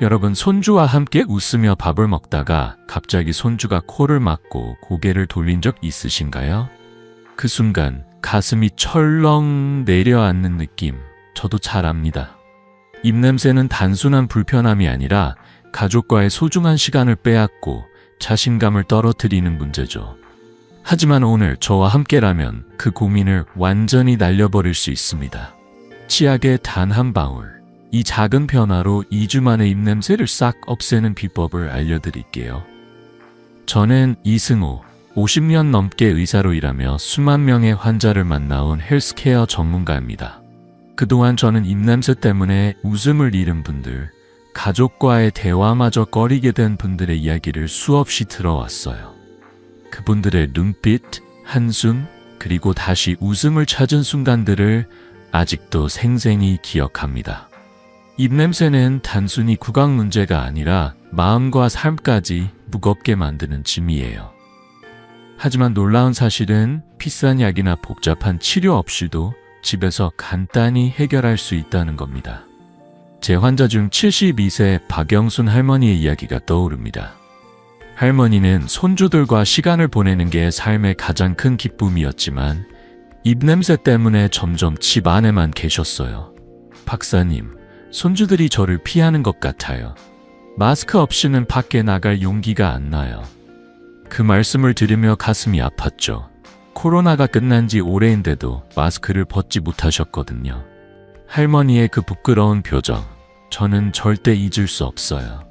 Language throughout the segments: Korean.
여러분, 손주와 함께 웃으며 밥을 먹다가 갑자기 손주가 코를 막고 고개를 돌린 적 있으신가요? 그 순간 가슴이 철렁 내려앉는 느낌, 저도 잘 압니다. 입냄새는 단순한 불편함이 아니라 가족과의 소중한 시간을 빼앗고 자신감을 떨어뜨리는 문제죠. 하지만 오늘 저와 함께라면 그 고민을 완전히 날려버릴 수 있습니다. 치약의 단 한 방울, 이 작은 변화로 2주 만에 입냄새를 싹 없애는 비법을 알려드릴게요. 저는 이승호, 50년 넘게 의사로 일하며 수만 명의 환자를 만나온 헬스케어 전문가입니다. 그동안 저는 입냄새 때문에 웃음을 잃은 분들, 가족과의 대화마저 꺼리게 된 분들의 이야기를 수없이 들어왔어요. 그분들의 눈빛, 한숨, 그리고 다시 웃음을 찾은 순간들을 아직도 생생히 기억합니다. 입냄새는 단순히 구강 문제가 아니라 마음과 삶까지 무겁게 만드는 짐이에요. 하지만 놀라운 사실은 비싼 약이나 복잡한 치료 없이도 집에서 간단히 해결할 수 있다는 겁니다. 제 환자 중 72세 박영순 할머니의 이야기가 떠오릅니다. 할머니는 손주들과 시간을 보내는 게 삶의 가장 큰 기쁨이었지만 입냄새 때문에 점점 집 안에만 계셨어요. 박사님, 손주들이 저를 피하는 것 같아요. 마스크 없이는 밖에 나갈 용기가 안 나요. 그 말씀을 들으며 가슴이 아팠죠. 코로나가 끝난 지 오래인데도 마스크를 벗지 못하셨거든요. 할머니의 그 부끄러운 표정, 저는 절대 잊을 수 없어요.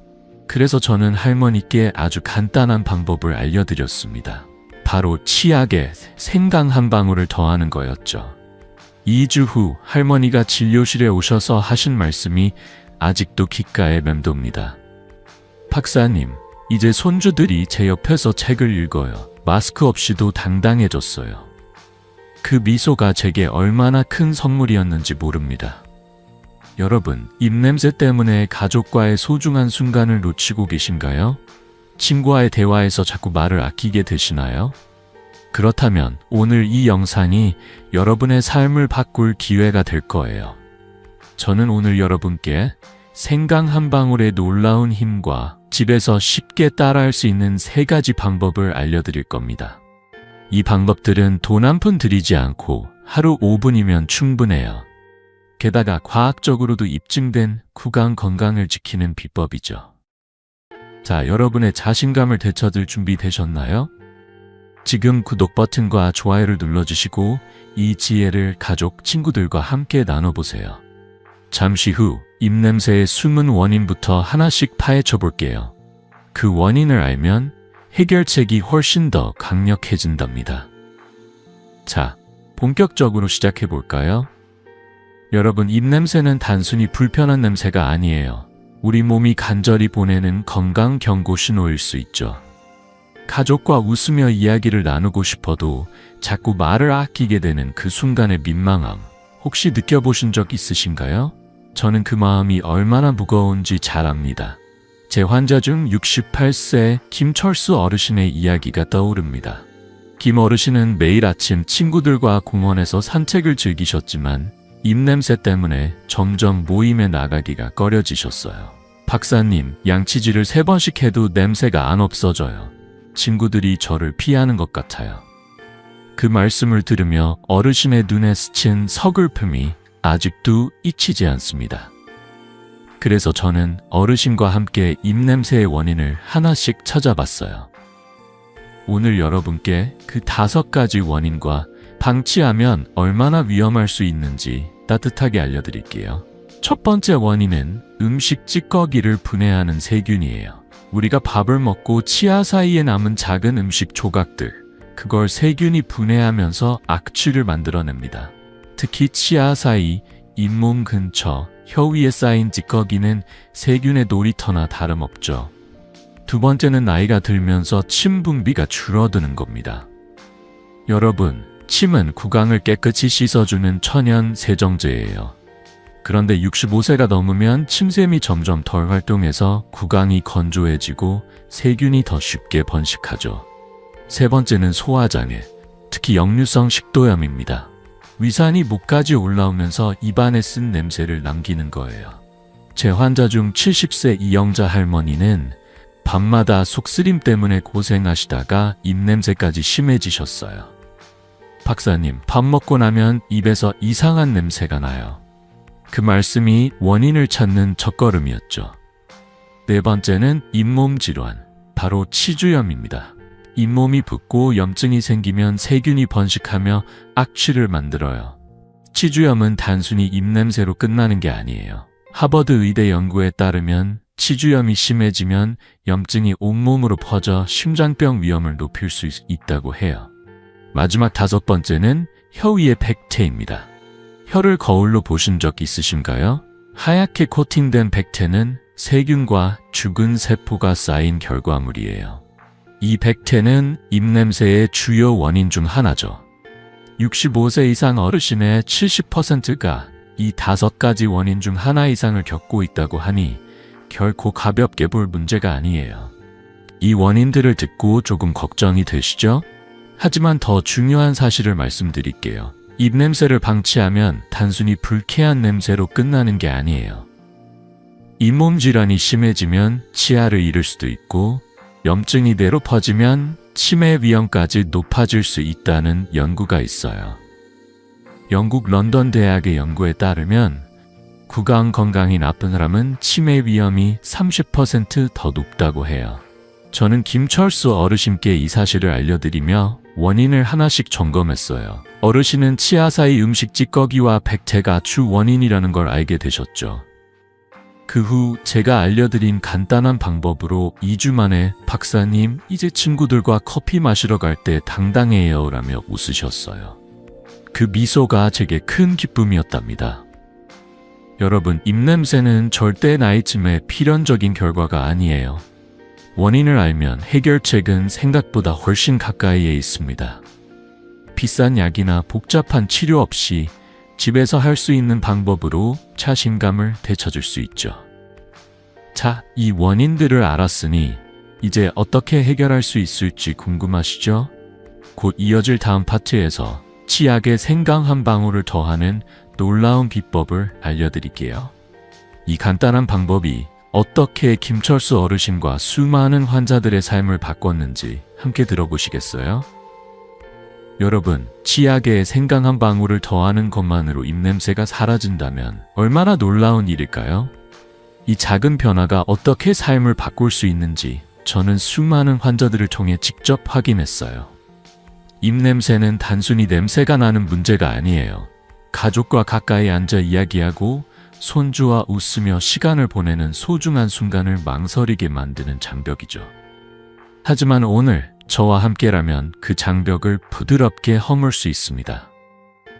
그래서 저는 할머니께 아주 간단한 방법을 알려드렸습니다. 바로 치약에 생강 한 방울을 더하는 거였죠. 2주 후 할머니가 진료실에 오셔서 하신 말씀이 아직도 귓가에 맴돕니다. 박사님, 이제 손주들이 제 옆에서 책을 읽어요. 마스크 없이도 당당해졌어요. 그 미소가 제게 얼마나 큰 선물이었는지 모릅니다. 여러분, 입냄새 때문에 가족과의 소중한 순간을 놓치고 계신가요? 친구와의 대화에서 자꾸 말을 아끼게 되시나요? 그렇다면 오늘 이 영상이 여러분의 삶을 바꿀 기회가 될 거예요. 저는 오늘 여러분께 생강 한 방울의 놀라운 힘과 집에서 쉽게 따라할 수 있는 3가지 방법을 알려드릴 겁니다. 이 방법들은 돈 한 푼 들이지 않고 하루 5분이면 충분해요. 게다가 과학적으로도 입증된 구강 건강을 지키는 비법이죠. 자, 여러분의 자신감을 되찾을 준비 되셨나요? 지금 구독 버튼과 좋아요를 눌러주시고 이 지혜를 가족, 친구들과 함께 나눠보세요. 잠시 후 입냄새의 숨은 원인부터 하나씩 파헤쳐 볼게요. 그 원인을 알면 해결책이 훨씬 더 강력해진답니다. 자, 본격적으로 시작해 볼까요? 여러분, 입냄새는 단순히 불편한 냄새가 아니에요. 우리 몸이 간절히 보내는 건강 경고 신호일 수 있죠. 가족과 웃으며 이야기를 나누고 싶어도 자꾸 말을 아끼게 되는 그 순간의 민망함, 혹시 느껴보신 적 있으신가요? 저는 그 마음이 얼마나 무거운지 잘 압니다. 제 환자 중 68세 김철수 어르신의 이야기가 떠오릅니다. 김 어르신은 매일 아침 친구들과 공원에서 산책을 즐기셨지만 입냄새 때문에 점점 모임에 나가기가 꺼려지셨어요. 박사님, 양치질을 3번씩 해도 냄새가 안 없어져요. 친구들이 저를 피하는 것 같아요. 그 말씀을 들으며 어르신의 눈에 스친 서글픔이 아직도 잊히지 않습니다. 그래서 저는 어르신과 함께 입냄새의 원인을 하나씩 찾아봤어요. 오늘 여러분께 그 5가지 원인과 방치하면 얼마나 위험할 수 있는지 따뜻하게 알려드릴게요. 첫 번째 원인은 음식 찌꺼기를 분해하는 세균이에요. 우리가 밥을 먹고 치아 사이에 남은 작은 음식 조각들, 그걸 세균이 분해하면서 악취를 만들어냅니다. 특히 치아 사이, 잇몸 근처, 혀 위에 쌓인 찌꺼기는 세균의 놀이터나 다름없죠. 두 번째는 나이가 들면서 침 분비가 줄어드는 겁니다. 여러분, 침은 구강을 깨끗이 씻어주는 천연 세정제예요. 그런데 65세가 넘으면 침샘이 점점 덜 활동해서 구강이 건조해지고 세균이 더 쉽게 번식하죠. 세 번째는 소화장애, 특히 역류성 식도염입니다. 위산이 목까지 올라오면서 입안에 쓴 냄새를 남기는 거예요. 제 환자 중 70세 이영자 할머니는 밤마다 속쓰림 때문에 고생하시다가 입냄새까지 심해지셨어요. 박사님, 밥 먹고 나면 입에서 이상한 냄새가 나요. 그 말씀이 원인을 찾는 첫걸음이었죠. 네 번째는 잇몸 질환, 바로 치주염입니다. 잇몸이 붓고 염증이 생기면 세균이 번식하며 악취를 만들어요. 치주염은 단순히 입냄새로 끝나는 게 아니에요. 하버드 의대 연구에 따르면 치주염이 심해지면 염증이 온몸으로 퍼져 심장병 위험을 높일 수 있다고 해요. 마지막 다섯 번째는 혀 위의 백태입니다. 혀를 거울로 보신 적 있으신가요? 하얗게 코팅된 백태는 세균과 죽은 세포가 쌓인 결과물이에요. 이 백태는 입냄새의 주요 원인 중 하나죠. 65세 이상 어르신의 70%가 이 5가지 원인 중 하나 이상을 겪고 있다고 하니 결코 가볍게 볼 문제가 아니에요. 이 원인들을 듣고 조금 걱정이 되시죠? 하지만 더 중요한 사실을 말씀드릴게요. 입냄새를 방치하면 단순히 불쾌한 냄새로 끝나는 게 아니에요. 잇몸 질환이 심해지면 치아를 잃을 수도 있고 염증이 뇌로 퍼지면 치매 위험까지 높아질 수 있다는 연구가 있어요. 영국 런던 대학의 연구에 따르면 구강 건강이 나쁜 사람은 치매 위험이 30% 더 높다고 해요. 저는 김철수 어르신께 이 사실을 알려드리며 원인을 하나씩 점검했어요. 어르신은 치아 사이 음식 찌꺼기와 백태가 주 원인이라는 걸 알게 되셨죠. 그 후 제가 알려드린 간단한 방법으로 2주 만에 박사님, 이제 친구들과 커피 마시러 갈 때 당당해요 라며 웃으셨어요. 그 미소가 제게 큰 기쁨이었답니다. 여러분, 입냄새는 절대 나이쯤에 필연적인 결과가 아니에요. 원인을 알면 해결책은 생각보다 훨씬 가까이에 있습니다. 비싼 약이나 복잡한 치료 없이 집에서 할 수 있는 방법으로 자신감을 되찾을 수 있죠. 자, 이 원인들을 알았으니 이제 어떻게 해결할 수 있을지 궁금하시죠? 곧 이어질 다음 파트에서 치약에 생강 한 방울을 더하는 놀라운 비법을 알려드릴게요. 이 간단한 방법이 어떻게 김철수 어르신과 수많은 환자들의 삶을 바꿨는지 함께 들어보시겠어요? 여러분, 치약에 생강 한 방울을 더하는 것만으로 입냄새가 사라진다면 얼마나 놀라운 일일까요? 이 작은 변화가 어떻게 삶을 바꿀 수 있는지 저는 수많은 환자들을 통해 직접 확인했어요. 입냄새는 단순히 냄새가 나는 문제가 아니에요. 가족과 가까이 앉아 이야기하고 손주와 웃으며 시간을 보내는 소중한 순간을 망설이게 만드는 장벽이죠. 하지만 오늘 저와 함께라면 그 장벽을 부드럽게 허물 수 있습니다.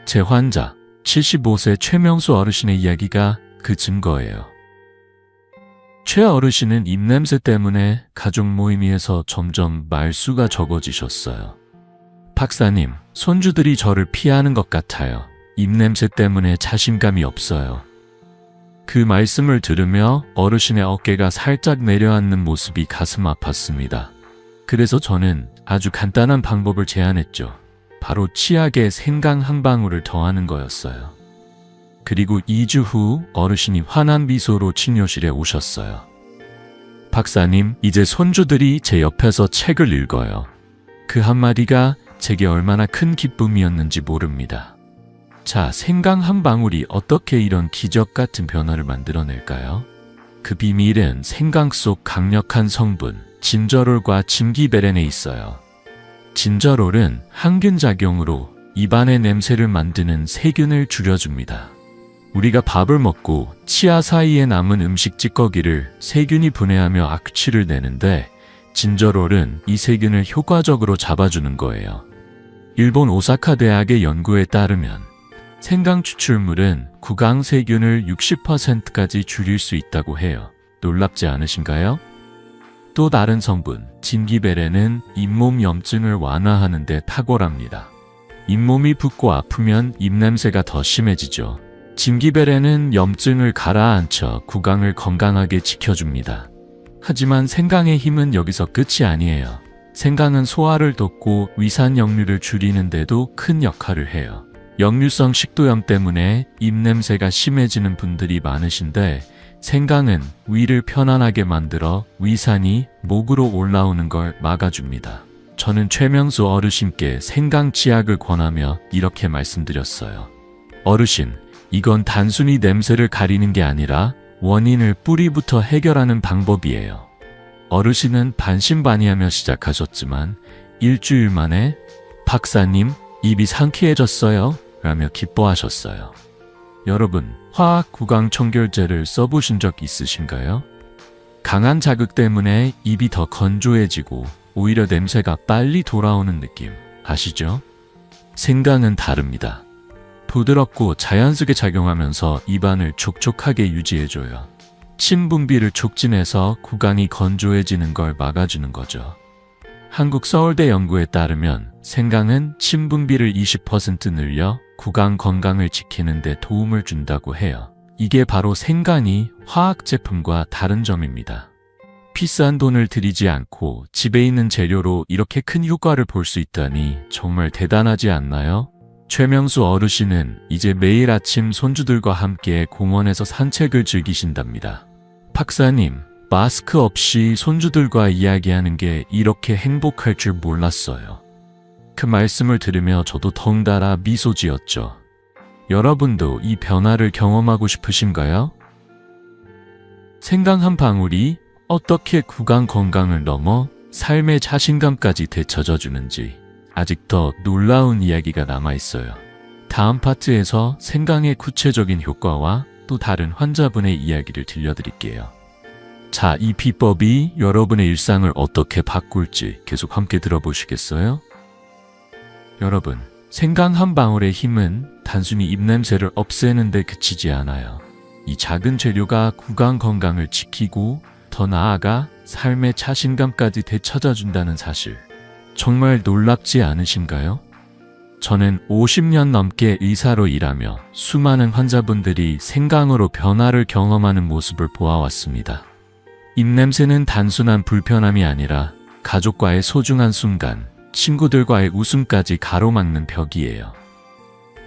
제 환자, 75세 최명수 어르신의 이야기가 그 증거예요. 최 어르신은 입냄새 때문에 가족 모임에서 점점 말수가 적어지셨어요. 박사님, 손주들이 저를 피하는 것 같아요. 입냄새 때문에 자신감이 없어요. 그 말씀을 들으며 어르신의 어깨가 살짝 내려앉는 모습이 가슴 아팠습니다. 그래서 저는 아주 간단한 방법을 제안했죠. 바로 치약에 생강 한 방울을 더하는 거였어요. 그리고 2주 후 어르신이 환한 미소로 치료실에 오셨어요. 박사님, 이제 손주들이 제 옆에서 책을 읽어요. 그 한마디가 제게 얼마나 큰 기쁨이었는지 모릅니다. 자, 생강 한 방울이 어떻게 이런 기적 같은 변화를 만들어낼까요? 그 비밀은 생강 속 강력한 성분, 진저롤과 짐기베렌에 있어요. 진저롤은 항균 작용으로 입안의 냄새를 만드는 세균을 줄여줍니다. 우리가 밥을 먹고 치아 사이에 남은 음식 찌꺼기를 세균이 분해하며 악취를 내는데 진저롤은 이 세균을 효과적으로 잡아주는 거예요. 일본 오사카 대학의 연구에 따르면 생강 추출물은 구강 세균을 60%까지 줄일 수 있다고 해요. 놀랍지 않으신가요? 또 다른 성분, 짐기베렌은 잇몸 염증을 완화하는 데 탁월합니다. 잇몸이 붓고 아프면 입냄새가 더 심해지죠. 짐기베렌은 염증을 가라앉혀 구강을 건강하게 지켜줍니다. 하지만 생강의 힘은 여기서 끝이 아니에요. 생강은 소화를 돕고 위산 역류를 줄이는 데도 큰 역할을 해요. 역류성 식도염 때문에 입냄새가 심해지는 분들이 많으신데 생강은 위를 편안하게 만들어 위산이 목으로 올라오는 걸 막아줍니다. 저는 최명수 어르신께 생강 치약을 권하며 이렇게 말씀드렸어요. 어르신, 이건 단순히 냄새를 가리는 게 아니라 원인을 뿌리부터 해결하는 방법이에요. 어르신은 반신반의하며 시작하셨지만 일주일 만에 박사님, 입이 상쾌해졌어요 라며 기뻐하셨어요. 여러분, 화학 구강 청결제를 써보신 적 있으신가요? 강한 자극 때문에 입이 더 건조해지고 오히려 냄새가 빨리 돌아오는 느낌 아시죠? 생강은 다릅니다. 부드럽고 자연스럽게 작용하면서 입안을 촉촉하게 유지해줘요. 침 분비를 촉진해서 구강이 건조해지는 걸 막아주는 거죠. 한국 서울대 연구에 따르면 생강은 침 분비를 20% 늘려 구강 건강을 지키는 데 도움을 준다고 해요. 이게 바로 생강이 화학 제품과 다른 점입니다. 비싼 돈을 들이지 않고 집에 있는 재료로 이렇게 큰 효과를 볼 수 있다니 정말 대단하지 않나요? 최명수 어르신은 이제 매일 아침 손주들과 함께 공원에서 산책을 즐기신답니다. 박사님, 마스크 없이 손주들과 이야기하는 게 이렇게 행복할 줄 몰랐어요. 그 말씀을 들으며 저도 덩달아 미소 지었죠. 여러분도 이 변화를 경험하고 싶으신가요? 생강 한 방울이 어떻게 구강 건강을 넘어 삶의 자신감까지 되찾아 주는지 아직 더 놀라운 이야기가 남아있어요. 다음 파트에서 생강의 구체적인 효과와 또 다른 환자분의 이야기를 들려드릴게요. 자, 이 비법이 여러분의 일상을 어떻게 바꿀지 계속 함께 들어보시겠어요? 여러분, 생강 한 방울의 힘은 단순히 입냄새를 없애는 데 그치지 않아요. 이 작은 재료가 구강 건강을 지키고 더 나아가 삶의 자신감까지 되찾아준다는 사실. 정말 놀랍지 않으신가요? 저는 50년 넘게 의사로 일하며 수많은 환자분들이 생강으로 변화를 경험하는 모습을 보아왔습니다. 입냄새는 단순한 불편함이 아니라 가족과의 소중한 순간, 친구들과의 웃음까지 가로막는 벽이에요.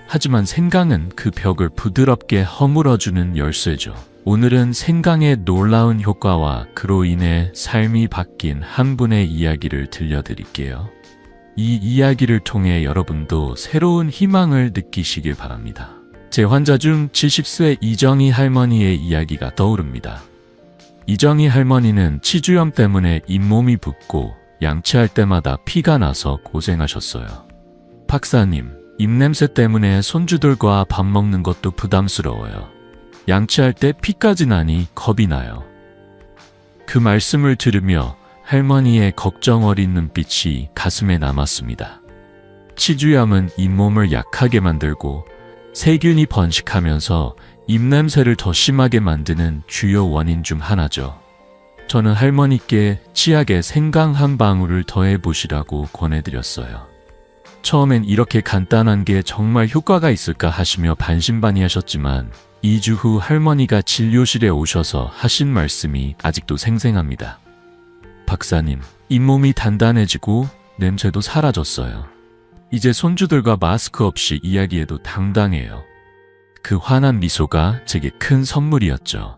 하지만 생강은 그 벽을 부드럽게 허물어주는 열쇠죠. 오늘은 생강의 놀라운 효과와 그로 인해 삶이 바뀐 한 분의 이야기를 들려드릴게요. 이 이야기를 통해 여러분도 새로운 희망을 느끼시길 바랍니다. 제 환자 중 70세 이정희 할머니의 이야기가 떠오릅니다. 이정희 할머니는 치주염 때문에 잇몸이 붓고 양치할 때마다 피가 나서 고생하셨어요. 박사님, 입냄새 때문에 손주들과 밥 먹는 것도 부담스러워요. 양치할 때 피까지 나니 겁이 나요. 그 말씀을 들으며 할머니의 걱정 어린 눈빛이 가슴에 남았습니다. 치주염은 잇몸을 약하게 만들고 세균이 번식하면서 입냄새를 더 심하게 만드는 주요 원인 중 하나죠. 저는 할머니께 치약에 생강 한 방울을 더해보시라고 권해드렸어요. 처음엔 이렇게 간단한 게 정말 효과가 있을까 하시며 반신반의하셨지만 2주 후 할머니가 진료실에 오셔서 하신 말씀이 아직도 생생합니다. 박사님, 잇몸이 단단해지고 냄새도 사라졌어요. 이제 손주들과 마스크 없이 이야기해도 당당해요. 그 환한 미소가 제게 큰 선물이었죠.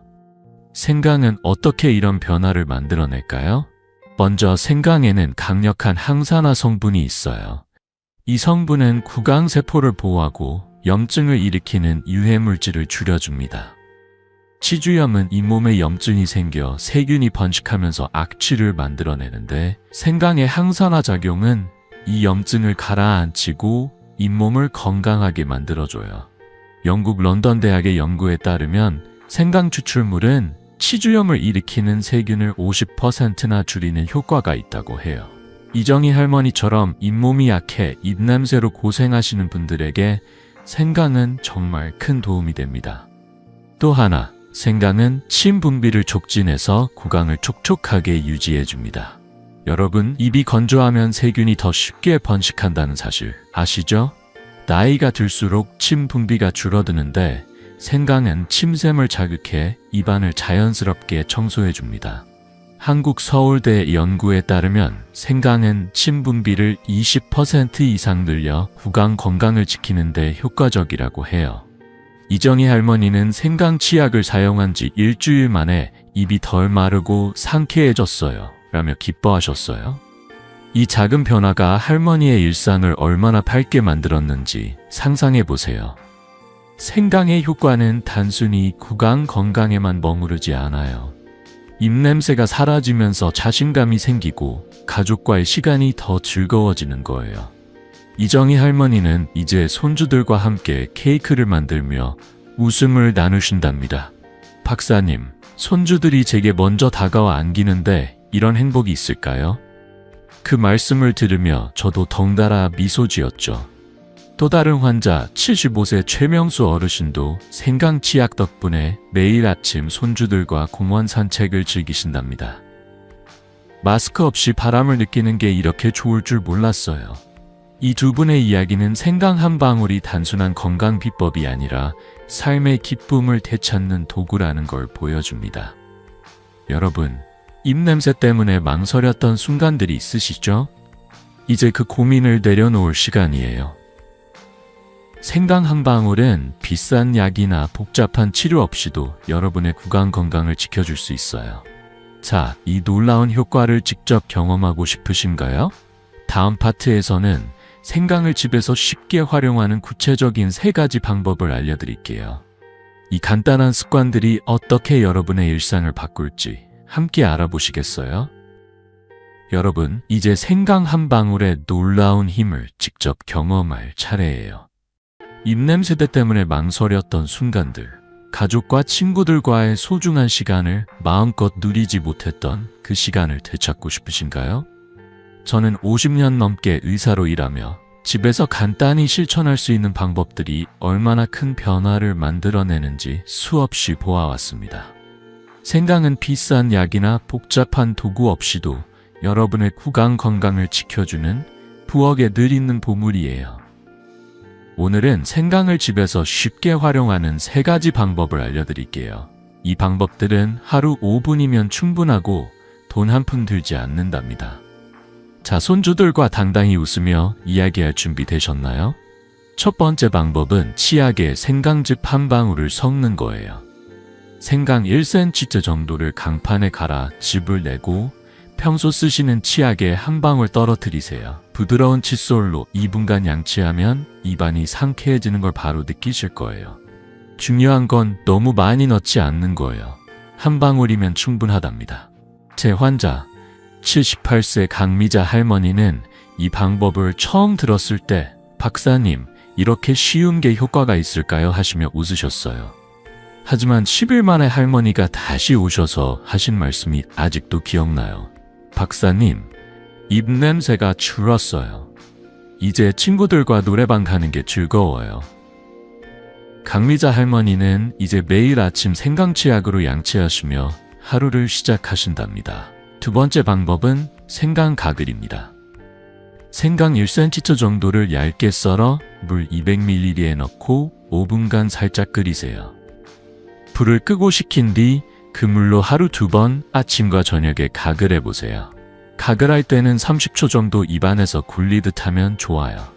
생강은 어떻게 이런 변화를 만들어낼까요? 먼저 생강에는 강력한 항산화 성분이 있어요. 이 성분은 구강세포를 보호하고 염증을 일으키는 유해물질을 줄여줍니다. 치주염은 잇몸에 염증이 생겨 세균이 번식하면서 악취를 만들어내는데 생강의 항산화 작용은 이 염증을 가라앉히고 잇몸을 건강하게 만들어줘요. 영국 런던 대학의 연구에 따르면 생강 추출물은 치주염을 일으키는 세균을 50%나 줄이는 효과가 있다고 해요. 이정희 할머니처럼 잇몸이 약해 입냄새로 고생하시는 분들에게 생강은 정말 큰 도움이 됩니다. 또 하나, 생강은 침 분비를 촉진해서 구강을 촉촉하게 유지해줍니다. 여러분, 입이 건조하면 세균이 더 쉽게 번식한다는 사실 아시죠? 나이가 들수록 침 분비가 줄어드는데 생강은 침샘을 자극해 입안을 자연스럽게 청소해줍니다. 한국 서울대 연구에 따르면 생강은 침 분비를 20% 이상 늘려 구강 건강을 지키는 데 효과적이라고 해요. 이정희 할머니는 생강 치약을 사용한 지 일주일 만에 입이 덜 마르고 상쾌해졌어요. 라며 기뻐하셨어요. 이 작은 변화가 할머니의 일상을 얼마나 밝게 만들었는지 상상해 보세요. 생강의 효과는 단순히 구강 건강에만 머무르지 않아요. 입냄새가 사라지면서 자신감이 생기고 가족과의 시간이 더 즐거워지는 거예요. 이정희 할머니는 이제 손주들과 함께 케이크를 만들며 웃음을 나누신답니다. 박사님, 손주들이 제게 먼저 다가와 안기는데 이런 행복이 있을까요? 그 말씀을 들으며 저도 덩달아 미소 지었죠. 또 다른 환자 75세 최명수 어르신도 생강치약 덕분에 매일 아침 손주들과 공원 산책을 즐기신답니다. 마스크 없이 바람을 느끼는 게 이렇게 좋을 줄 몰랐어요. 이 두 분의 이야기는 생강 한 방울이 단순한 건강 비법이 아니라 삶의 기쁨을 되찾는 도구라는 걸 보여줍니다. 여러분, 입냄새 때문에 망설였던 순간들이 있으시죠? 이제 그 고민을 내려놓을 시간이에요. 생강 한 방울은 비싼 약이나 복잡한 치료 없이도 여러분의 구강 건강을 지켜줄 수 있어요. 자, 이 놀라운 효과를 직접 경험하고 싶으신가요? 다음 파트에서는 생강을 집에서 쉽게 활용하는 구체적인 3가지 방법을 알려드릴게요. 이 간단한 습관들이 어떻게 여러분의 일상을 바꿀지 함께 알아보시겠어요? 여러분, 이제 생강 한 방울의 놀라운 힘을 직접 경험할 차례예요. 입냄새 때문에 망설였던 순간들, 가족과 친구들과의 소중한 시간을 마음껏 누리지 못했던 그 시간을 되찾고 싶으신가요? 저는 50년 넘게 의사로 일하며 집에서 간단히 실천할 수 있는 방법들이 얼마나 큰 변화를 만들어내는지 수없이 보아왔습니다. 생강은 비싼 약이나 복잡한 도구 없이도 여러분의 구강 건강을 지켜주는 부엌에 늘 있는 보물이에요. 오늘은 생강을 집에서 쉽게 활용하는 3가지 방법을 알려드릴게요. 이 방법들은 하루 5분이면 충분하고 돈 한 푼 들지 않는답니다. 자, 손주들과 당당히 웃으며 이야기할 준비 되셨나요? 첫 번째 방법은 치약에 생강즙 한 방울을 섞는 거예요. 생강 1cm 정도를 강판에 갈아 즙을 내고 평소 쓰시는 치약에 한 방울 떨어뜨리세요. 부드러운 칫솔로 2분간 양치하면 입안이 상쾌해지는 걸 바로 느끼실 거예요. 중요한 건 너무 많이 넣지 않는 거예요. 한 방울이면 충분하답니다. 제 환자 78세 강미자 할머니는 이 방법을 처음 들었을 때 박사님, 이렇게 쉬운 게 효과가 있을까요? 하시며 웃으셨어요. 하지만 10일 만에 할머니가 다시 오셔서 하신 말씀이 아직도 기억나요. 박사님, 입냄새가 줄었어요. 이제 친구들과 노래방 가는 게 즐거워요. 강미자 할머니는 이제 매일 아침 생강치약으로 양치하시며 하루를 시작하신답니다. 두 번째 방법은 생강 가글입니다. 생강 1cm 정도를 얇게 썰어 물 200ml에 넣고 5분간 살짝 끓이세요. 불을 끄고 식힌 뒤 그 물로 하루 2번 아침과 저녁에 가글해 보세요. 가글할 때는 30초 정도 입안에서 굴리듯 하면 좋아요.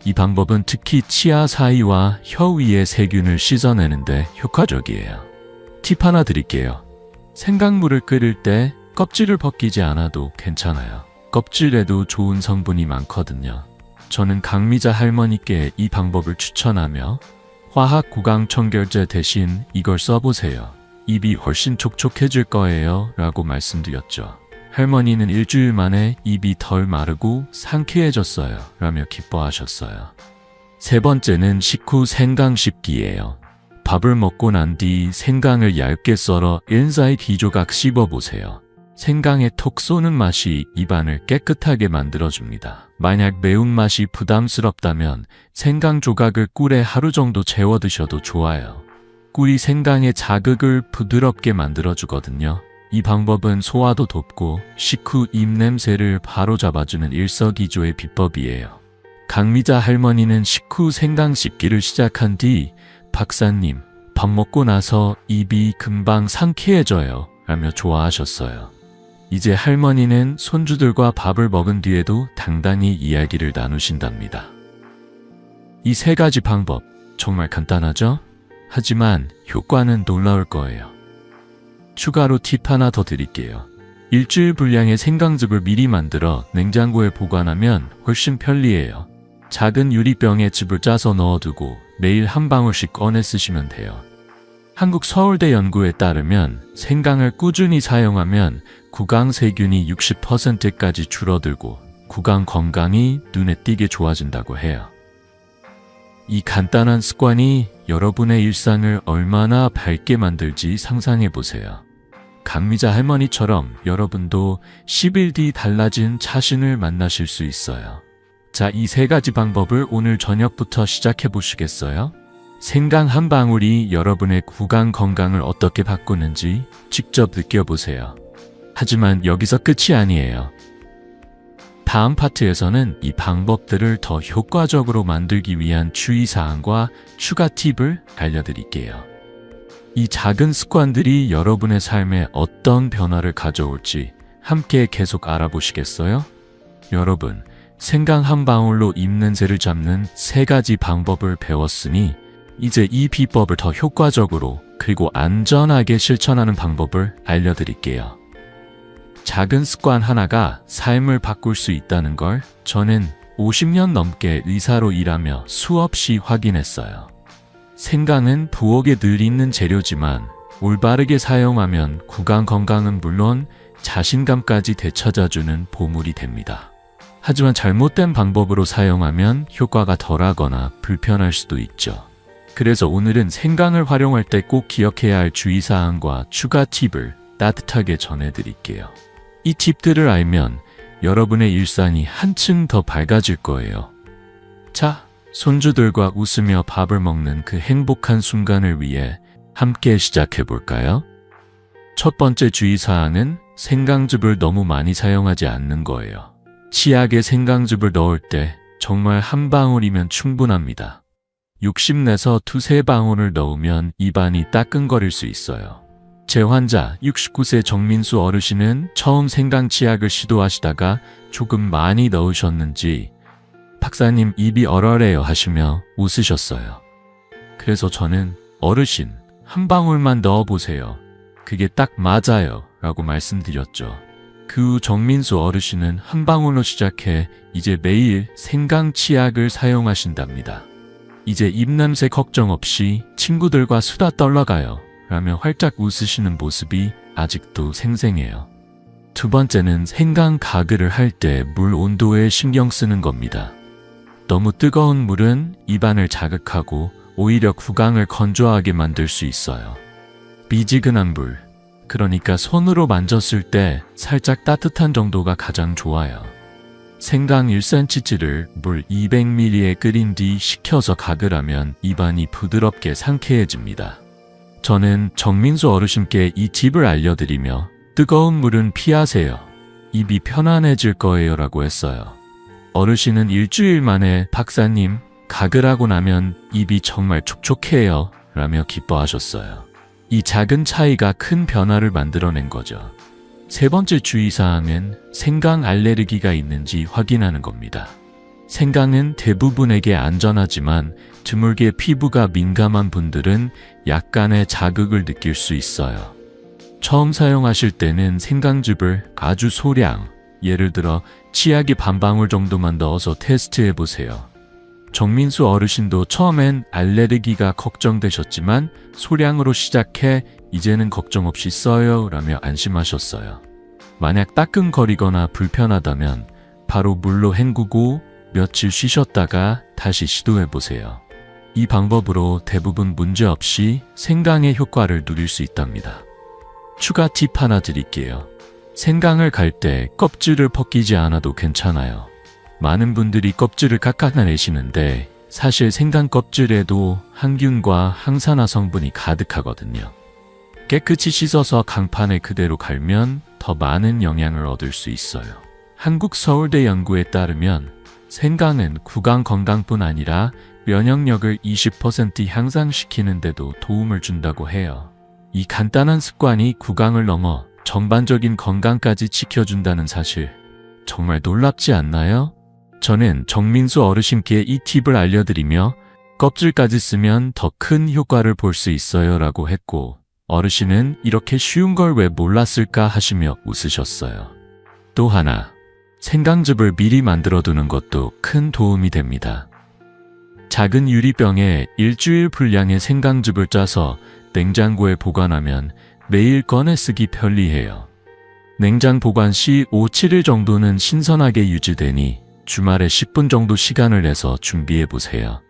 이 방법은 특히 치아 사이와 혀 위의 세균을 씻어내는데 효과적이에요. 팁 하나 드릴게요. 생강물을 끓일 때 껍질을 벗기지 않아도 괜찮아요. 껍질에도 좋은 성분이 많거든요. 저는 강미자 할머니께 이 방법을 추천하며 화학 구강 청결제 대신 이걸 써보세요. 입이 훨씬 촉촉해질 거예요 라고 말씀드렸죠. 할머니는 일주일 만에 입이 덜 마르고 상쾌해졌어요 라며 기뻐하셨어요. 세 번째는 식후 생강 씹기예요. 밥을 먹고 난 뒤 생강을 얇게 썰어 1-2조각 씹어보세요. 생강의 톡 쏘는 맛이 입안을 깨끗하게 만들어줍니다. 만약 매운맛이 부담스럽다면 생강 조각을 꿀에 하루 정도 재워 드셔도 좋아요. 꿀이 생강의 자극을 부드럽게 만들어주거든요. 이 방법은 소화도 돕고 식후 입냄새를 바로 잡아주는 일석이조의 비법이에요. 강미자 할머니는 식후 생강 씹기를 시작한 뒤 박사님, 밥 먹고 나서 입이 금방 상쾌해져요 라며 좋아하셨어요. 이제 할머니는 손주들과 밥을 먹은 뒤에도 당당히 이야기를 나누신답니다. 이 3가지 방법 정말 간단하죠? 하지만 효과는 놀라울 거예요. 추가로 팁 하나 더 드릴게요. 일주일 분량의 생강즙을 미리 만들어 냉장고에 보관하면 훨씬 편리해요. 작은 유리병에 즙을 짜서 넣어두고 매일 한 방울씩 꺼내 쓰시면 돼요. 한국 서울대 연구에 따르면 생강을 꾸준히 사용하면 구강 세균이 60%까지 줄어들고 구강 건강이 눈에 띄게 좋아진다고 해요. 이 간단한 습관이 여러분의 일상을 얼마나 밝게 만들지 상상해 보세요. 강미자 할머니처럼 여러분도 10일 뒤 달라진 자신을 만나실 수 있어요. 자, 이 3가지 방법을 오늘 저녁부터 시작해 보시겠어요? 생강 한 방울이 여러분의 구강 건강을 어떻게 바꾸는지 직접 느껴보세요. 하지만 여기서 끝이 아니에요. 다음 파트에서는 이 방법들을 더 효과적으로 만들기 위한 주의사항과 추가 팁을 알려드릴게요. 이 작은 습관들이 여러분의 삶에 어떤 변화를 가져올지 함께 계속 알아보시겠어요? 여러분, 생강 한 방울로 입냄새를 잡는 3가지 방법을 배웠으니 이제 이 비법을 더 효과적으로 그리고 안전하게 실천하는 방법을 알려드릴게요. 작은 습관 하나가 삶을 바꿀 수 있다는 걸 저는 50년 넘게 의사로 일하며 수없이 확인했어요. 생강은 부엌에 늘 있는 재료지만 올바르게 사용하면 구강 건강은 물론 자신감까지 되찾아주는 보물이 됩니다. 하지만 잘못된 방법으로 사용하면 효과가 덜하거나 불편할 수도 있죠. 그래서 오늘은 생강을 활용할 때 꼭 기억해야 할 주의사항과 추가 팁을 따뜻하게 전해드릴게요. 이 팁들을 알면 여러분의 일상이 한층 더 밝아질 거예요. 자, 손주들과 웃으며 밥을 먹는 그 행복한 순간을 위해 함께 시작해 볼까요? 첫 번째 주의사항은 생강즙을 너무 많이 사용하지 않는 거예요. 치약에 생강즙을 넣을 때 정말 한 방울이면 충분합니다. 욕심내서 2-3방울을 넣으면 입안이 따끔거릴 수 있어요. 제 환자 69세 정민수 어르신은 처음 생강 치약을 시도하시다가 조금 많이 넣으셨는지 박사님 입이 얼얼해요 하시며 웃으셨어요. 그래서 저는 어르신 한 방울만 넣어보세요. 그게 딱 맞아요 라고 말씀드렸죠. 그 후 정민수 어르신은 한 방울로 시작해 이제 매일 생강 치약을 사용하신답니다. 이제 입냄새 걱정 없이 친구들과 수다 떨러가요 라며 활짝 웃으시는 모습이 아직도 생생해요. 두 번째는 생강 가글을 할 때 물 온도에 신경 쓰는 겁니다. 너무 뜨거운 물은 입안을 자극하고 오히려 구강을 건조하게 만들 수 있어요. 미지근한 물, 그러니까 손으로 만졌을 때 살짝 따뜻한 정도가 가장 좋아요. 생강 1cm를 물 200ml에 끓인 뒤 식혀서 가글하면 입안이 부드럽게 상쾌해집니다. 저는 정민수 어르신께 이 팁을 알려드리며 뜨거운 물은 피하세요. 입이 편안해질 거예요 라고 했어요. 어르신은 일주일 만에 박사님, 가글하고 나면 입이 정말 촉촉해요 라며 기뻐하셨어요. 이 작은 차이가 큰 변화를 만들어낸 거죠. 세 번째 주의사항은 생강 알레르기가 있는지 확인하는 겁니다. 생강은 대부분에게 안전하지만 드물게 피부가 민감한 분들은 약간의 자극을 느낄 수 있어요. 처음 사용하실 때는 생강즙을 아주 소량, 예를 들어 치약이 반 방울 정도만 넣어서 테스트해 보세요. 정민수 어르신도 처음엔 알레르기가 걱정되셨지만 소량으로 시작해 이제는 걱정 없이 써요 라며 안심하셨어요. 만약 따끔거리거나 불편하다면 바로 물로 헹구고 며칠 쉬셨다가 다시 시도해 보세요. 이 방법으로 대부분 문제없이 생강의 효과를 누릴 수 있답니다. 추가 팁 하나 드릴게요. 생강을 갈 때 껍질을 벗기지 않아도 괜찮아요. 많은 분들이 껍질을 깎아내시는데 사실 생강 껍질에도 항균과 항산화 성분이 가득하거든요. 깨끗이 씻어서 강판에 그대로 갈면 더 많은 영양을 얻을 수 있어요. 한국 서울대 연구에 따르면 생강은 구강 건강뿐 아니라 면역력을 20% 향상시키는 데도 도움을 준다고 해요. 이 간단한 습관이 구강을 넘어 전반적인 건강까지 지켜준다는 사실, 정말 놀랍지 않나요? 저는 정민수 어르신께 이 팁을 알려드리며 껍질까지 쓰면 더 큰 효과를 볼 수 있어요 라고 했고, 어르신은 이렇게 쉬운 걸 왜 몰랐을까 하시며 웃으셨어요. 또 하나, 생강즙을 미리 만들어 두는 것도 큰 도움이 됩니다. 작은 유리병에 일주일 분량의 생강즙을 짜서 냉장고에 보관하면 매일 꺼내 쓰기 편리해요. 냉장 보관 시 5, 7일 정도는 신선하게 유지되니 주말에 10분 정도 시간을 내서 준비해 보세요.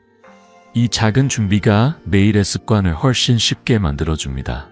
이 작은 준비가 매일의 습관을 훨씬 쉽게 만들어줍니다.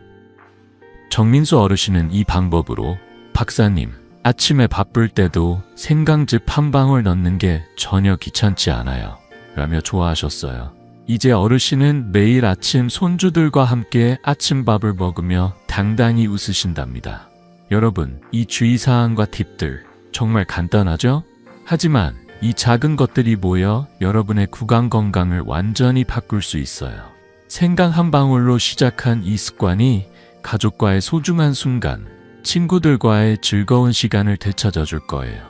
정민수 어르신은 이 방법으로 박사님, 아침에 바쁠 때도 생강즙 한 방울 넣는 게 전혀 귀찮지 않아요 라며 좋아하셨어요. 이제 어르신은 매일 아침 손주들과 함께 아침밥을 먹으며 당당히 웃으신답니다. 여러분, 이 주의사항과 팁들 정말 간단하죠? 하지만 이 작은 것들이 모여 여러분의 구강 건강을 완전히 바꿀 수 있어요. 생강 한 방울로 시작한 이 습관이 가족과의 소중한 순간, 친구들과의 즐거운 시간을 되찾아 줄 거예요.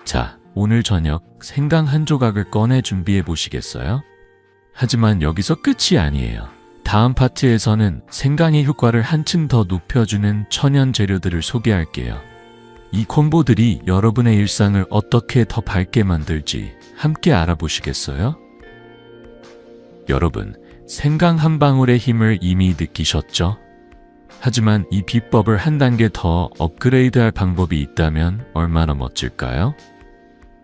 자, 오늘 저녁 생강 한 조각을 꺼내 준비해 보시겠어요? 하지만 여기서 끝이 아니에요. 다음 파트에서는 생강의 효과를 한층 더 높여주는 천연 재료들을 소개할게요. 이 콤보들이 여러분의 일상을 어떻게 더 밝게 만들지 함께 알아보시겠어요? 여러분, 생강 한 방울의 힘을 이미 느끼셨죠? 하지만 이 비법을 한 단계 더 업그레이드할 방법이 있다면 얼마나 멋질까요?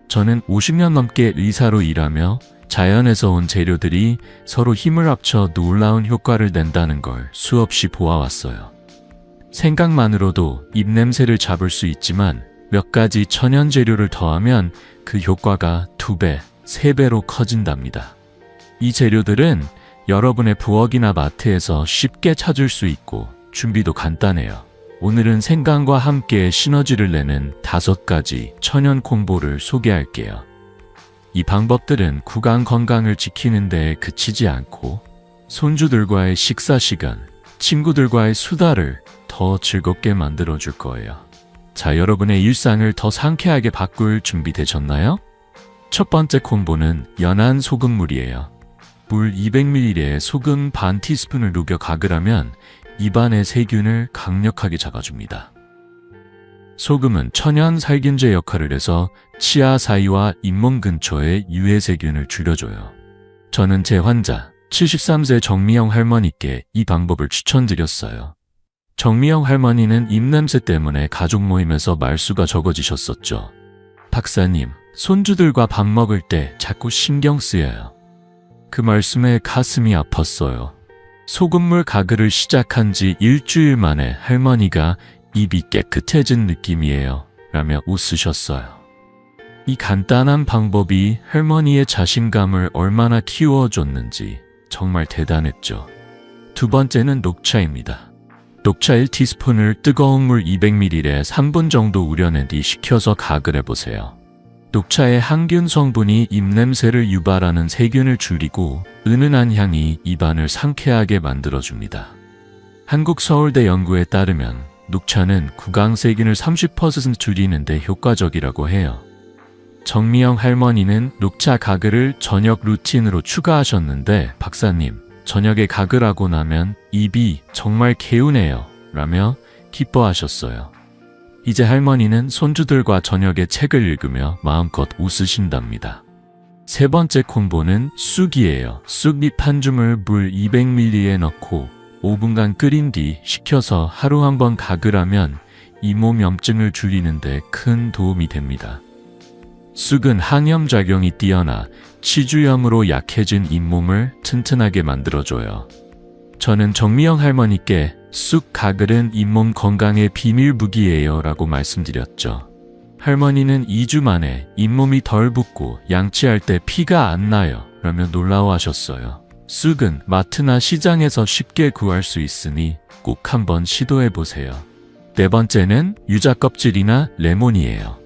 저는 50년 넘게 의사로 일하며 자연에서 온 재료들이 서로 힘을 합쳐 놀라운 효과를 낸다는 걸 수없이 보아왔어요. 생강만으로도 입냄새를 잡을 수 있지만 몇 가지 천연 재료를 더하면 그 효과가 2배, 3배로 커진답니다. 이 재료들은 여러분의 부엌이나 마트에서 쉽게 찾을 수 있고 준비도 간단해요. 오늘은 생강과 함께 시너지를 내는 5가지 천연 콤보를 소개할게요. 이 방법들은 구강 건강을 지키는 데 그치지 않고 손주들과의 식사 시간, 친구들과의 수다를 더 즐겁게 만들어 줄 거예요. 자, 여러분의 일상을 더 상쾌하게 바꿀 준비 되셨나요? 첫 번째 콤보는 연한 소금물이에요. 물 200ml에 소금 반 티스푼을 녹여 가글하면 입안의 세균을 강력하게 잡아줍니다. 소금은 천연 살균제 역할을 해서 치아 사이와 잇몸 근처의 유해 세균을 줄여줘요. 저는 제 환자 73세 정미영 할머니께 이 방법을 추천드렸어요. 정미영 할머니는 입냄새 때문에 가족 모임에서 말수가 적어지셨었죠. 박사님, 손주들과 밥 먹을 때 자꾸 신경 쓰여요. 그 말씀에 가슴이 아팠어요. 소금물 가글을 시작한 지 일주일 만에 할머니가 입이 깨끗해진 느낌이에요 라며 웃으셨어요. 이 간단한 방법이 할머니의 자신감을 얼마나 키워줬는지 정말 대단했죠. 두 번째는 녹차입니다. 녹차 1티스푼을 뜨거운 물 200ml에 3분 정도 우려낸 뒤 식혀서 가글해보세요. 녹차의 항균 성분이 입냄새를 유발하는 세균을 줄이고 은은한 향이 입안을 상쾌하게 만들어줍니다. 한국 서울대 연구에 따르면 녹차는 구강세균을 30% 줄이는 데 효과적이라고 해요. 정미영 할머니는 녹차 가글을 저녁 루틴으로 추가하셨는데 박사님, 저녁에 가글하고 나면 입이 정말 개운해요 라며 기뻐하셨어요. 이제 할머니는 손주들과 저녁에 책을 읽으며 마음껏 웃으신답니다. 세 번째 콤보는 쑥이에요. 쑥잎 한 줌을 물 200ml에 넣고 5분간 끓인 뒤 식혀서 하루 한 번 가글하면 잇몸 염증을 줄이는 데 큰 도움이 됩니다. 쑥은 항염작용이 뛰어나 치주염으로 약해진 잇몸을 튼튼하게 만들어줘요. 저는 정미영 할머니께 쑥 가글은 잇몸 건강의 비밀 무기예요 라고 말씀드렸죠. 할머니는 2주 만에 잇몸이 덜 붓고 양치할 때 피가 안 나요 라며 놀라워하셨어요. 쑥은 마트나 시장에서 쉽게 구할 수 있으니 꼭 한번 시도해보세요. 네 번째는 유자 껍질이나 레몬이에요.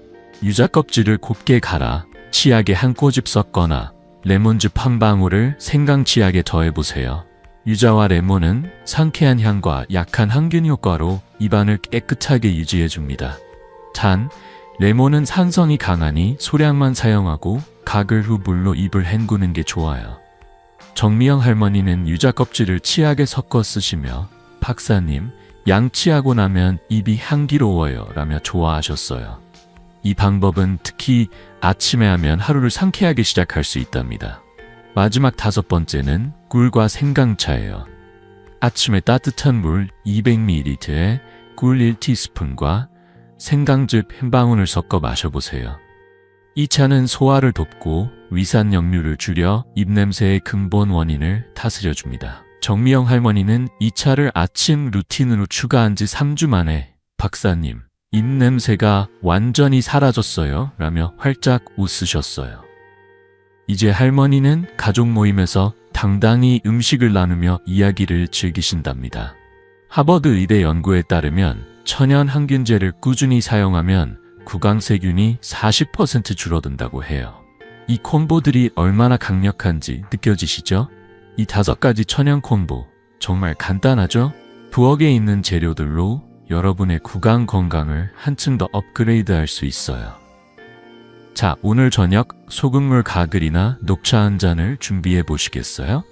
유자 껍질을 곱게 갈아 치약에 한 꼬집 섞거나 레몬즙 한 방울을 생강 치약에 더해보세요. 유자와 레몬은 상쾌한 향과 약한 항균 효과로 입안을 깨끗하게 유지해줍니다. 단, 레몬은 산성이 강하니 소량만 사용하고 가글 후 물로 입을 헹구는 게 좋아요. 정미영 할머니는 유자 껍질을 치약에 섞어 쓰시며 박사님, 양치하고 나면 입이 향기로워요 라며 좋아하셨어요. 이 방법은 특히 아침에 하면 하루를 상쾌하게 시작할 수 있답니다. 마지막 5번째는 꿀과 생강차예요. 아침에 따뜻한 물 200ml에 꿀 1티스푼과 생강즙 한 방울을 섞어 마셔보세요. 이 차는 소화를 돕고 위산 역류를 줄여 입냄새의 근본 원인을 다스려줍니다. 정미영 할머니는 이 차를 아침 루틴으로 추가한 지 3주 만에 박사님, 입냄새가 완전히 사라졌어요 라며 활짝 웃으셨어요. 이제 할머니는 가족 모임에서 당당히 음식을 나누며 이야기를 즐기신답니다. 하버드 의대 연구에 따르면 천연 항균제를 꾸준히 사용하면 구강세균이 40% 줄어든다고 해요. 이 콤보들이 얼마나 강력한지 느껴지시죠? 이 5가지 천연 콤보 정말 간단하죠? 부엌에 있는 재료들로 여러분의 구강 건강을 한층 더 업그레이드할 수 있어요. 자, 오늘 저녁 소금물 가글이나 녹차 한 잔을 준비해 보시겠어요?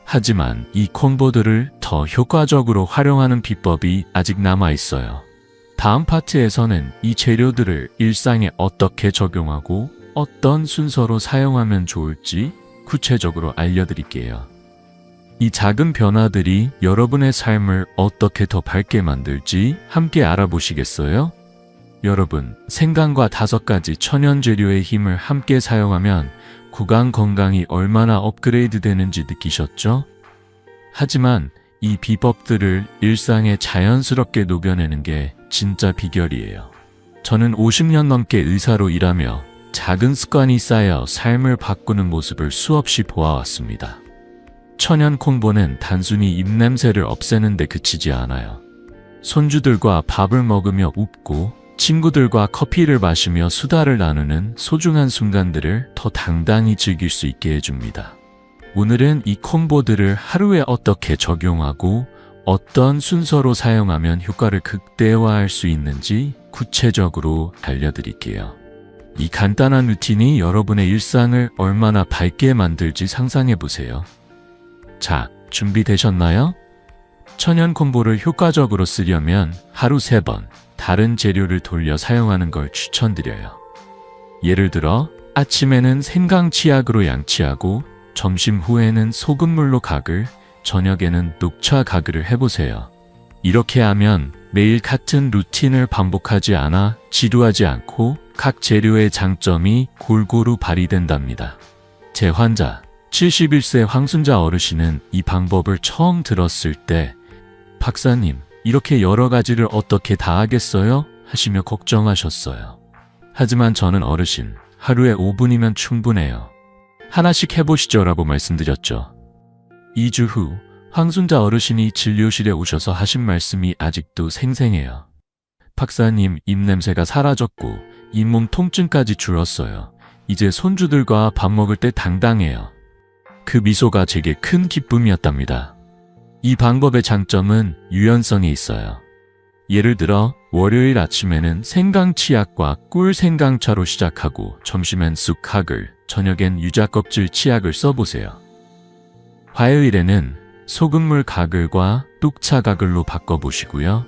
하지만 이 콤보들을 더 효과적으로 활용하는 비법이 아직 남아 있어요. 다음 파트에서는 이 재료들을 일상에 어떻게 적용하고 어떤 순서로 사용하면 좋을지 구체적으로 알려드릴게요. 이 작은 변화들이 여러분의 삶을 어떻게 더 밝게 만들지 함께 알아보시겠어요? 여러분, 생강과 5가지 천연 재료의 힘을 함께 사용하면 구강 건강이 얼마나 업그레이드 되는지 느끼셨죠? 하지만 이 비법들을 일상에 자연스럽게 녹여내는 게 진짜 비결이에요. 저는 50년 넘게 의사로 일하며 작은 습관이 쌓여 삶을 바꾸는 모습을 수없이 보아왔습니다. 천연 콤보는 단순히 입냄새를 없애는 데 그치지 않아요. 손주들과 밥을 먹으며 웃고 친구들과 커피를 마시며 수다를 나누는 소중한 순간들을 더 당당히 즐길 수 있게 해줍니다. 오늘은 이 콤보들을 하루에 어떻게 적용하고 어떤 순서로 사용하면 효과를 극대화할 수 있는지 구체적으로 알려드릴게요. 이 간단한 루틴이 여러분의 일상을 얼마나 밝게 만들지 상상해보세요. 자, 준비되셨나요? 천연 콤보를 효과적으로 쓰려면 하루 3번 다른 재료를 돌려 사용하는 걸 추천드려요. 예를 들어 아침에는 생강 치약으로 양치하고 점심 후에는 소금물로 가글, 저녁에는 녹차 가글을 해보세요. 이렇게 하면 매일 같은 루틴을 반복하지 않아 지루하지 않고 각 재료의 장점이 골고루 발휘된답니다. 제 환자 71세 황순자 어르신은 이 방법을 처음 들었을 때 박사님, 이렇게 여러 가지를 어떻게 다 하겠어요? 하시며 걱정하셨어요. 하지만 저는 어르신, 하루에 5분이면 충분해요. 하나씩 해보시죠 라고 말씀드렸죠. 2주 후 황순자 어르신이 진료실에 오셔서 하신 말씀이 아직도 생생해요. 박사님, 입냄새가 사라졌고 잇몸 통증까지 줄었어요. 이제 손주들과 밥 먹을 때 당당해요. 그 미소가 제게 큰 기쁨이었답니다. 이 방법의 장점은 유연성에 있어요. 예를 들어 월요일 아침에는 생강치약과 꿀 생강차로 시작하고 점심엔 쑥하글, 저녁엔 유자 껍질 치약을 써보세요. 화요일에는 소금물 가글과 녹차 가글로 바꿔보시고요.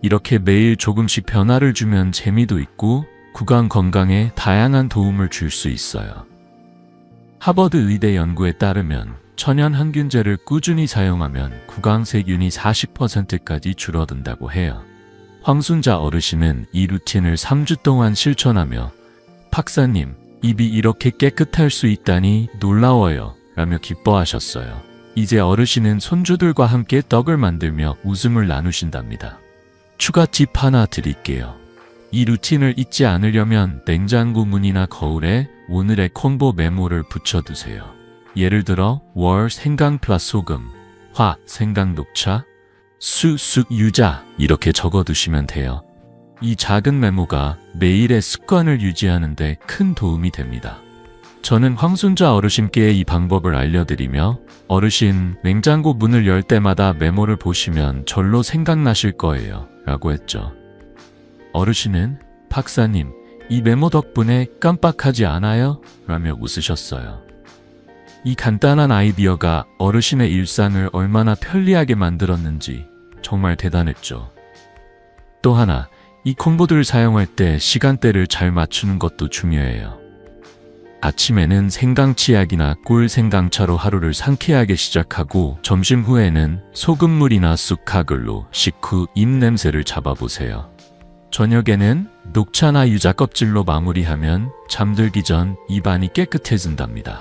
이렇게 매일 조금씩 변화를 주면 재미도 있고 구강 건강에 다양한 도움을 줄 수 있어요. 하버드 의대 연구에 따르면 천연 항균제를 꾸준히 사용하면 구강세균이 40%까지 줄어든다고 해요. 황순자 어르신은 이 루틴을 3주 동안 실천하며 박사님, 입이 이렇게 깨끗할 수 있다니 놀라워요 라며 기뻐하셨어요. 이제 어르신은 손주들과 함께 떡을 만들며 웃음을 나누신답니다. 추가 팁 하나 드릴게요. 이 루틴을 잊지 않으려면 냉장고 문이나 거울에 오늘의 콤보 메모를 붙여두세요. 예를 들어 월 생강 플러스 소금, 화 생강 녹차, 수 쑥 유자 이렇게 적어두시면 돼요. 이 작은 메모가 매일의 습관을 유지하는 데 큰 도움이 됩니다. 저는 황순자 어르신께 이 방법을 알려드리며 어르신, 냉장고 문을 열 때마다 메모를 보시면 절로 생각나실 거예요 라고 했죠. 어르신은 박사님, 이 메모 덕분에 깜빡하지 않아요? 라며 웃으셨어요. 이 간단한 아이디어가 어르신의 일상을 얼마나 편리하게 만들었는지 정말 대단했죠. 또 하나, 이 콤보들을 사용할 때 시간대를 잘 맞추는 것도 중요해요. 아침에는 생강치약이나 꿀 생강차로 하루를 상쾌하게 시작하고 점심 후에는 소금물이나 쑥가글로 식후 입냄새를 잡아보세요. 저녁에는 녹차나 유자 껍질로 마무리하면 잠들기 전 입안이 깨끗해진답니다.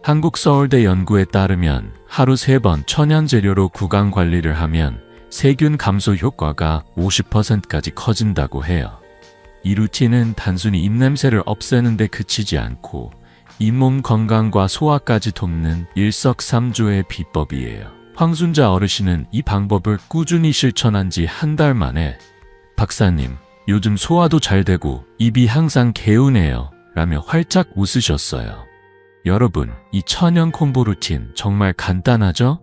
한국서울대 연구에 따르면 하루 3번 천연 재료로 구강 관리를 하면 세균 감소 효과가 50%까지 커진다고 해요. 이 루틴은 단순히 입냄새를 없애는 데 그치지 않고 잇몸 건강과 소화까지 돕는 일석삼조의 비법이에요. 황순자 어르신은 이 방법을 꾸준히 실천한 지 한 달 만에 박사님, 요즘 소화도 잘 되고 입이 항상 개운해요 라며 활짝 웃으셨어요. 여러분, 이 천연 콤보 루틴 정말 간단하죠?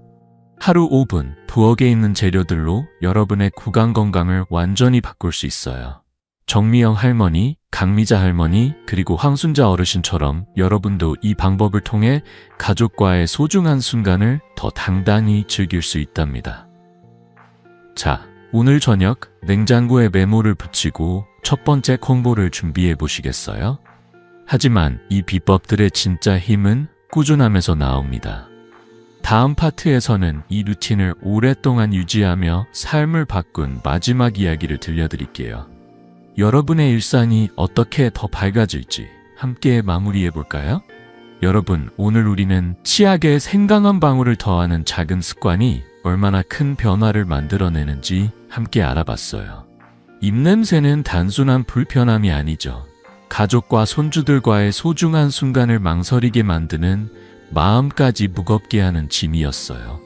하루 5분 부엌에 있는 재료들로 여러분의 구강 건강을 완전히 바꿀 수 있어요. 정미영 할머니, 강미자 할머니, 그리고 황순자 어르신처럼 여러분도 이 방법을 통해 가족과의 소중한 순간을 더 당당히 즐길 수 있답니다. 자, 오늘 저녁 냉장고에 메모를 붙이고 첫 번째 콤보를 준비해 보시겠어요? 하지만 이 비법들의 진짜 힘은 꾸준함에서 나옵니다. 다음 파트에서는 이 루틴을 오랫동안 유지하며 삶을 바꾼 마지막 이야기를 들려드릴게요. 여러분의 일상이 어떻게 더 밝아질지 함께 마무리해 볼까요? 여러분, 오늘 우리는 치약에 생강 한 방울을 더하는 작은 습관이 얼마나 큰 변화를 만들어내는지 함께 알아봤어요. 입냄새는 단순한 불편함이 아니죠. 가족과 손주들과의 소중한 순간을 망설이게 만드는 마음까지 무겁게 하는 짐이었어요.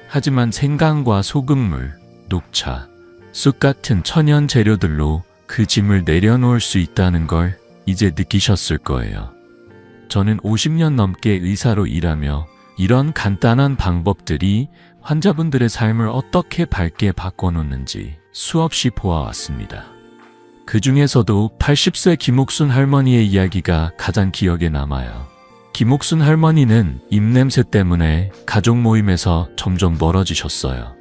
하지만 생강과 소금물, 녹차, 쑥 같은 천연 재료들로 그 짐을 내려놓을 수 있다는 걸 이제 느끼셨을 거예요. 저는 50년 넘게 의사로 일하며 이런 간단한 방법들이 환자분들의 삶을 어떻게 밝게 바꿔놓는지 수없이 보아왔습니다. 그 중에서도 80세 김옥순 할머니의 이야기가 가장 기억에 남아요. 김옥순 할머니는 입냄새 때문에 가족 모임에서 점점 멀어지셨어요.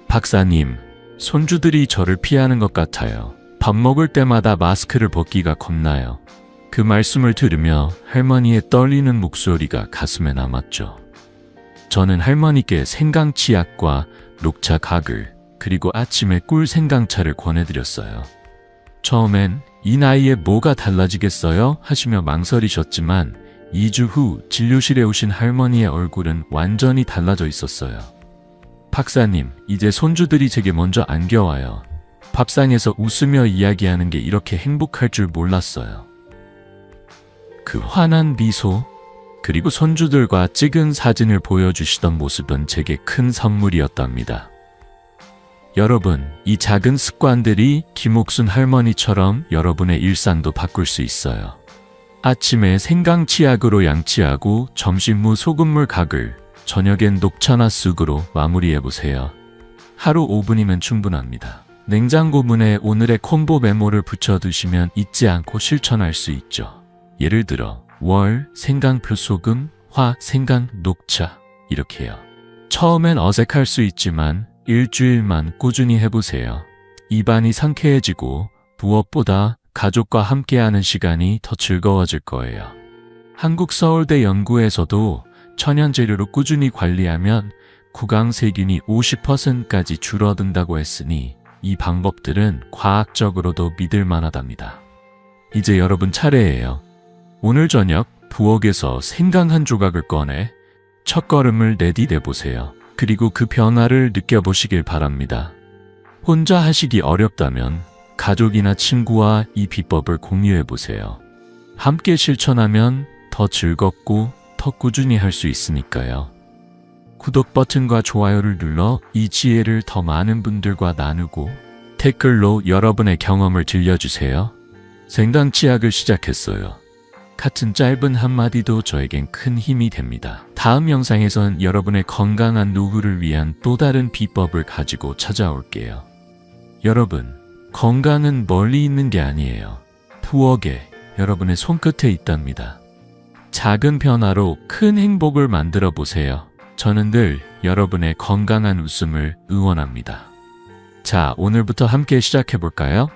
박사님, 손주들이 저를 피하는 것 같아요. 밥 먹을 때마다 마스크를 벗기가 겁나요. 그 말씀을 들으며 할머니의 떨리는 목소리가 가슴에 남았죠. 저는 할머니께 생강치약과 녹차 가글, 그리고 아침에 꿀 생강차를 권해드렸어요. 처음엔 이 나이에 뭐가 달라지겠어요? 하시며 망설이셨지만 2주 후 진료실에 오신 할머니의 얼굴은 완전히 달라져 있었어요. 박사님, 이제 손주들이 제게 먼저 안겨와요. 밥상에서 웃으며 이야기하는 게 이렇게 행복할 줄 몰랐어요. 그 환한 미소, 그리고 손주들과 찍은 사진을 보여주시던 모습은 제게 큰 선물이었답니다. 여러분, 이 작은 습관들이 김옥순 할머니처럼 여러분의 일상도 바꿀 수 있어요. 아침에 생강치약으로 양치하고 점심 후 소금물 가글, 저녁엔 녹차나 쑥으로 마무리해보세요. 하루 5분이면 충분합니다. 냉장고 문에 오늘의 콤보 메모를 붙여두시면 잊지 않고 실천할 수 있죠. 예를 들어 월, 생강표 소금, 화, 생강, 녹차 이렇게요. 처음엔 어색할 수 있지만 일주일만 꾸준히 해보세요. 입안이 상쾌해지고 무엇보다 가족과 함께하는 시간이 더 즐거워질 거예요. 한국서울대 연구에서도 천연 재료로 꾸준히 관리하면 구강 세균이 50%까지 줄어든다고 했으니 이 방법들은 과학적으로도 믿을 만하답니다. 이제 여러분 차례예요. 오늘 저녁 부엌에서 생강 한 조각을 꺼내 첫걸음을 내디뎌보세요. 그리고 그 변화를 느껴보시길 바랍니다. 혼자 하시기 어렵다면 가족이나 친구와 이 비법을 공유해보세요. 함께 실천하면 더 즐겁고 더 꾸준히 할 수 있으니까요. 구독 버튼과 좋아요를 눌러 이 지혜를 더 많은 분들과 나누고 댓글로 여러분의 경험을 들려주세요. 생강치약을 시작했어요. 같은 짧은 한마디도 저에겐 큰 힘이 됩니다. 다음 영상에선 여러분의 건강한 노후를 위한 또 다른 비법을 가지고 찾아올게요. 여러분, 건강은 멀리 있는 게 아니에요. 부엌에 여러분의 손끝에 있답니다. 작은 변화로 큰 행복을 만들어 보세요. 저는 늘 여러분의 건강한 웃음을 응원합니다. 자, 오늘부터 함께 시작해 볼까요?